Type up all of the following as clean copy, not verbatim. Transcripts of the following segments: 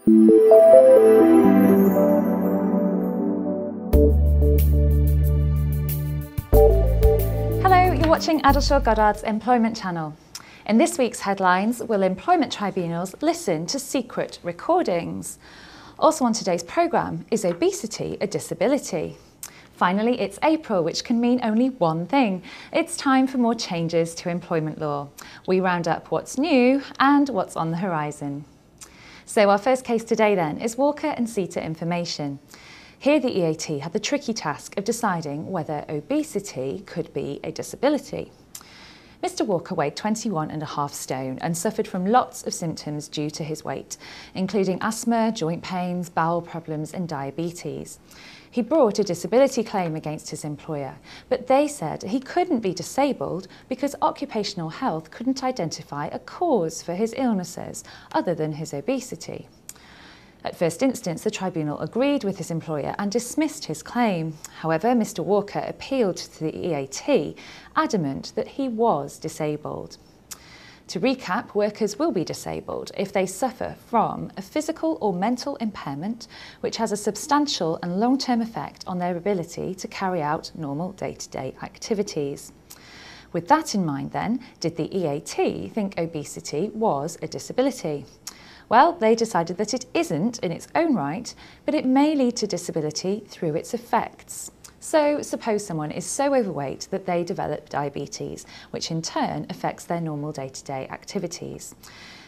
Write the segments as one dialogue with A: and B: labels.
A: Hello, you're watching Addleshaw Goddard's Employment Channel. In this week's headlines, will employment tribunals listen to secret recordings? Also on today's programme, is obesity a disability? Finally, it's April, which can mean only one thing. It's time for more changes to employment law. We round up what's new and what's on the horizon. So our first case today then is Walker and Sita information. Here the EAT had the tricky task of deciding whether obesity could be a disability. Mr Walker weighed 21.5 stone and suffered from lots of symptoms due to his weight, including asthma, joint pains, bowel problems and diabetes. He brought a disability claim against his employer, but they said he couldn't be disabled because occupational health couldn't identify a cause for his illnesses other than his obesity. At first instance, the tribunal agreed with his employer and dismissed his claim. However, Mr Walker appealed to the EAT, adamant that he was disabled. To recap, workers will be disabled if they suffer from a physical or mental impairment which has a substantial and long-term effect on their ability to carry out normal day-to-day activities. With that in mind then, did the EAT think obesity was a disability? Well, they decided that it isn't in its own right, but it may lead to disability through its effects. So suppose someone is so overweight that they develop diabetes, which in turn affects their normal day-to-day activities.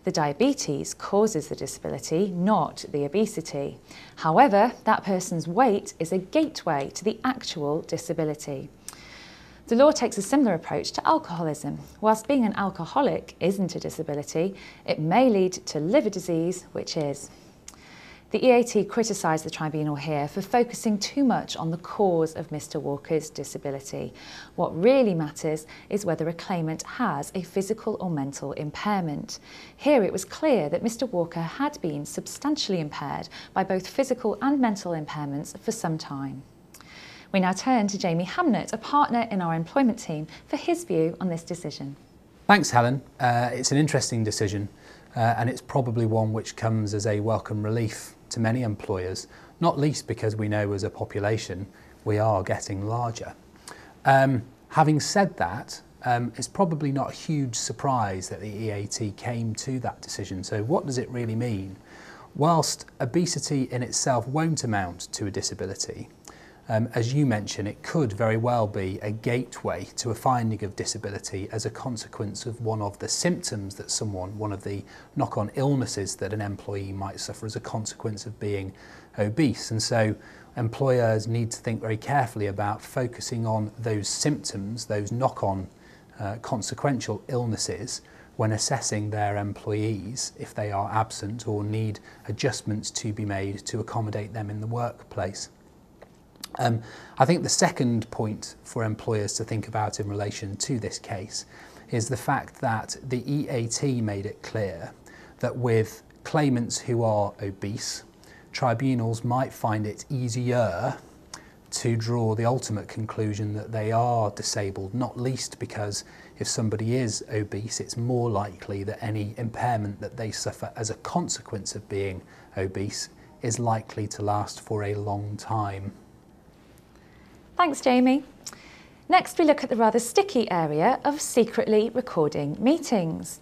A: The diabetes causes the disability, not the obesity. However, that person's weight is a gateway to the actual disability. The law takes a similar approach to alcoholism. Whilst being an alcoholic isn't a disability, it may lead to liver disease, which is. The EAT criticised the tribunal here for focusing too much on the cause of Mr Walker's disability. What really matters is whether a claimant has a physical or mental impairment. Here it was clear that Mr Walker had been substantially impaired by both physical and mental impairments for some time. We now turn to Jamie Hamnett, a partner in our employment team, for his view on this decision.
B: Thanks, Helen. It's an interesting decision and it's probably one which comes as a welcome relief to many employers, not least because we know as a population we are getting larger. Having said that, it's probably not a huge surprise that the EAT came to that decision. So what does it really mean? Whilst obesity in itself won't amount to a disability, as you mentioned, it could very well be a gateway to a finding of disability as a consequence of one of the symptoms that one of the knock-on illnesses that an employee might suffer as a consequence of being obese. And so employers need to think very carefully about focusing on those symptoms, those knock-on consequential illnesses, when assessing their employees if they are absent or need adjustments to be made to accommodate them in the workplace. I think the second point for employers to think about in relation to this case is the fact that the EAT made it clear that with claimants who are obese, tribunals might find it easier to draw the ultimate conclusion that they are disabled, not least because if somebody is obese, it's more likely that any impairment that they suffer as a consequence of being obese is likely to last for a long time.
A: Thanks, Jamie. Next, we look at the rather sticky area of secretly recording meetings.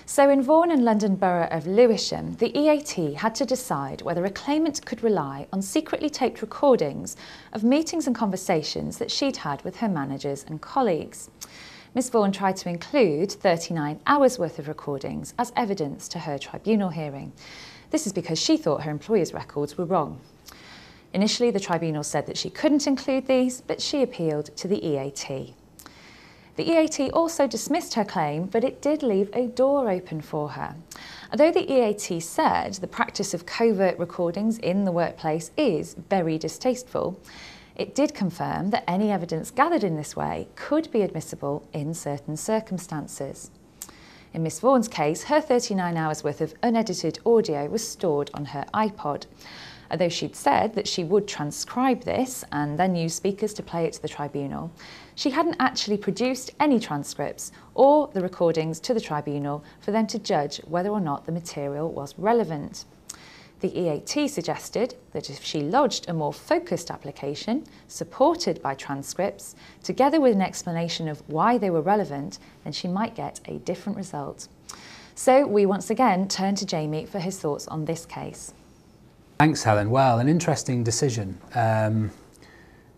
A: So in Vaughan and London Borough of Lewisham, the EAT had to decide whether a claimant could rely on secretly taped recordings of meetings and conversations that she'd had with her managers and colleagues. Ms Vaughan tried to include 39 hours worth of recordings as evidence to her tribunal hearing. This is because she thought her employer's records were wrong. Initially, the tribunal said that she couldn't include these, but she appealed to the EAT. The EAT also dismissed her claim, but it did leave a door open for her. Although the EAT said the practice of covert recordings in the workplace is very distasteful, it did confirm that any evidence gathered in this way could be admissible in certain circumstances. In Miss Vaughan's case, her 39 hours worth of unedited audio was stored on her iPod. Although she'd said that she would transcribe this and then use speakers to play it to the tribunal, she hadn't actually produced any transcripts or the recordings to the tribunal for them to judge whether or not the material was relevant. The EAT suggested that if she lodged a more focused application, supported by transcripts, together with an explanation of why they were relevant, then she might get a different result. So we once again turn to Jamie for his thoughts on this case.
B: Thanks, Helen. Well, an interesting decision.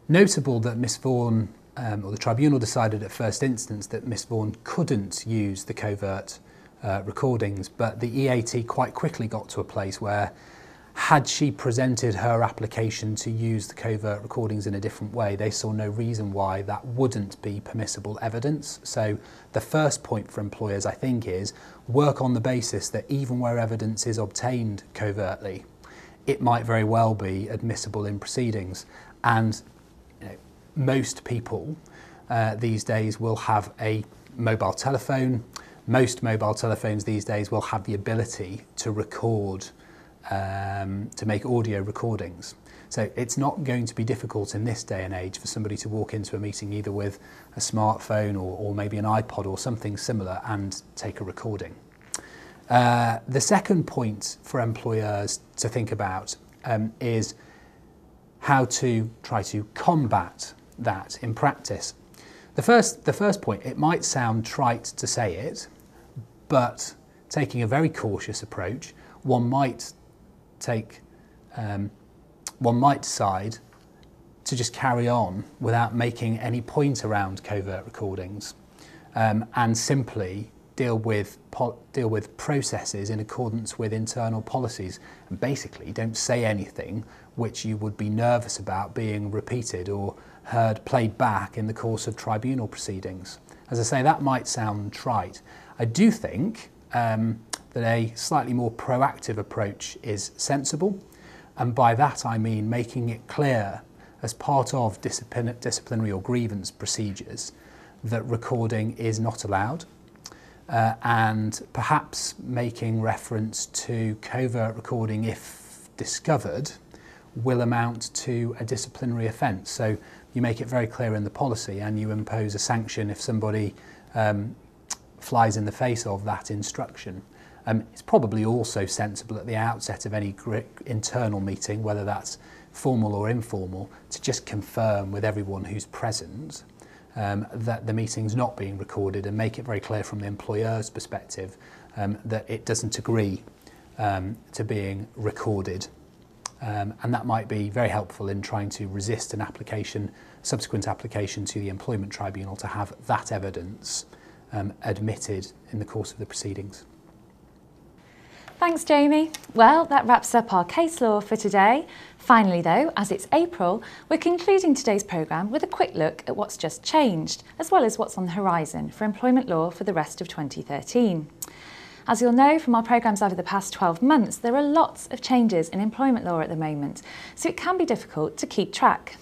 B: Notable that Miss Vaughan, or the Tribunal decided at first instance that Miss Vaughan couldn't use the covert recordings, but the EAT quite quickly got to a place where, had she presented her application to use the covert recordings in a different way, they saw no reason why that wouldn't be permissible evidence. So the first point for employers, I think, is work on the basis that even where evidence is obtained covertly, it might very well be admissible in proceedings. And most people these days will have a mobile telephone. Most mobile telephones these days will have the ability to record, to make audio recordings. So it's not going to be difficult in this day and age for somebody to walk into a meeting either with a smartphone or maybe an iPod or something similar and take a recording. The second point for employers to think about is how to try to combat that in practice. The first point, it might sound trite to say it, but taking a very cautious approach, one might decide to just carry on without making any point around covert recordings, and simply deal with processes in accordance with internal policies, and basically don't say anything which you would be nervous about being repeated or played back in the course of tribunal proceedings. As I say, that might sound trite. I do think that a slightly more proactive approach is sensible, and by that I mean making it clear as part of disciplinary or grievance procedures that recording is not allowed, and perhaps making reference to covert recording, if discovered, will amount to a disciplinary offence. So you make it very clear in the policy and you impose a sanction if somebody flies in the face of that instruction. It's probably also sensible at the outset of any internal meeting, whether that's formal or informal, to just confirm with everyone who's present that the meeting's not being recorded, and make it very clear from the employer's perspective that it doesn't agree to being recorded. And that might be very helpful in trying to resist an subsequent application to the Employment Tribunal to have that evidence admitted in the course of the proceedings.
A: Thanks, Jamie. Well, that wraps up our case law for today. Finally, though, as it's April, we're concluding today's programme with a quick look at what's just changed, as well as what's on the horizon for employment law for the rest of 2013. As you'll know from our programmes over the past 12 months, there are lots of changes in employment law at the moment, so it can be difficult to keep track.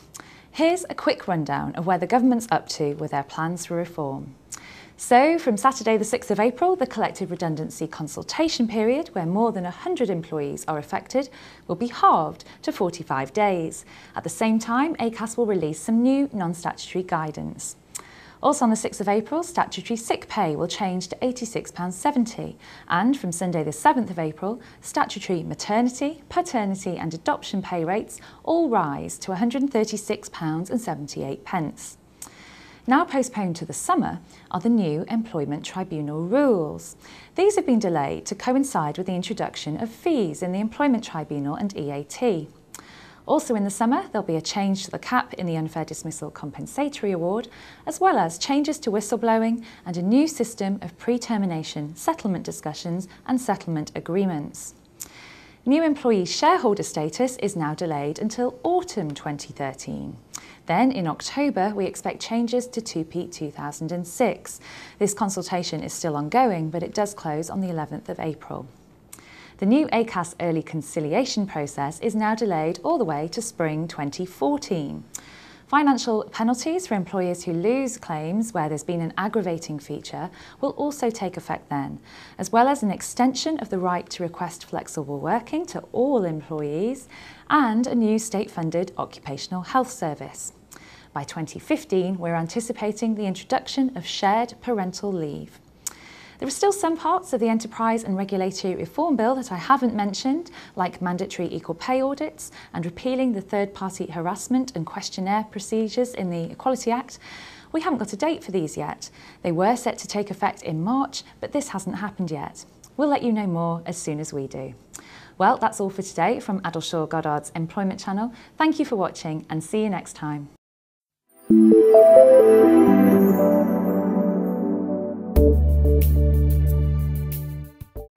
A: Here's a quick rundown of where the government's up to with their plans for reform. So, from Saturday the 6th of April, the collective redundancy consultation period, where more than 100 employees are affected, will be halved to 45 days. At the same time, ACAS will release some new non-statutory guidance. Also on the 6th of April, statutory sick pay will change to £86.70, and from Sunday the 7th of April, statutory maternity, paternity and adoption pay rates all rise to £136.78. Now postponed to the summer are the new Employment Tribunal rules. These have been delayed to coincide with the introduction of fees in the Employment Tribunal and EAT. Also in the summer, there'll be a change to the cap in the unfair dismissal compensatory award, as well as changes to whistleblowing and a new system of pre-termination settlement discussions and settlement agreements. New employee shareholder status is now delayed until autumn 2013. Then, in October, we expect changes to 2P 2006. This consultation is still ongoing, but it does close on the 11th of April. The new ACAS early conciliation process is now delayed all the way to spring 2014. Financial penalties for employers who lose claims where there's been an aggravating feature will also take effect then, as well as an extension of the right to request flexible working to all employees and a new state-funded occupational health service. By 2015, we're anticipating the introduction of shared parental leave. There are still some parts of the Enterprise and Regulatory Reform Bill that I haven't mentioned, like mandatory equal pay audits and repealing the third-party harassment and questionnaire procedures in the Equality Act. We haven't got a date for these yet. They were set to take effect in March, but this hasn't happened yet. We'll let you know more as soon as we do. Well, that's all for today from Addleshaw Goddard's Employment Channel. Thank you for watching and see you next time.